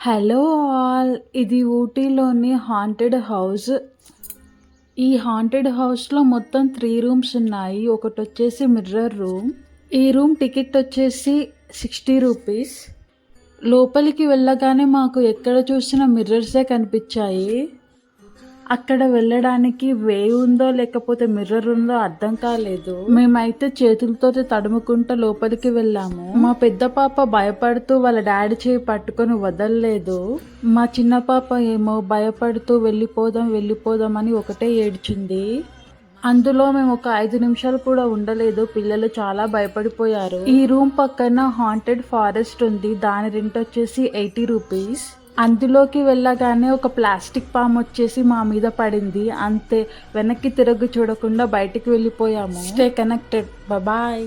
Hello all, ఇది ఊటీలోని haunted house. ఈ haunted హౌస్లో మొత్తం 3 రూమ్స్ ఉన్నాయి. ఒకటి వచ్చేసి మిర్రర్ రూమ్. ఈ రూమ్ టికెట్ వచ్చేసి 60 రూపీస్. లోపలికి వెళ్ళగానే మాకు ఎక్కడ చూసినా మిర్రర్సే కనిపించాయి. అక్కడ వెళ్ళడానికి వే ఉందో లేకపోతే మిర్రర్ ఉందో అర్థం కాలేదు. మేమైతే చేతులతో తడుముకుంటూ లోపలికి వెళ్ళాము. మా పెద్ద పాప భయపడుతూ వాళ్ళ డాడీ చేయి పట్టుకొని వదలలేదు. మా చిన్న పాప ఏమో భయపడుతూ వెళ్ళిపోదాం అని ఒకటే ఏడ్చింది. అందులో మేము ఒక 5 నిమిషాలు కూడా ఉండలేదు. పిల్లలు చాలా భయపడిపోయారు. ఈ రూమ్ పక్కన హాంటెడ్ ఫారెస్ట్ ఉంది. దాని రెంట్ వచ్చేసి 80 రూపీస్. అందులోకి వెళ్ళగానే ఒక ప్లాస్టిక్ పామ్ వచ్చేసి మా మీద పడింది. అంతే, వెనక్కి తిరగి చూడకుండా బయటికి వెళ్ళిపోయాము. Stay connected. బాయ్.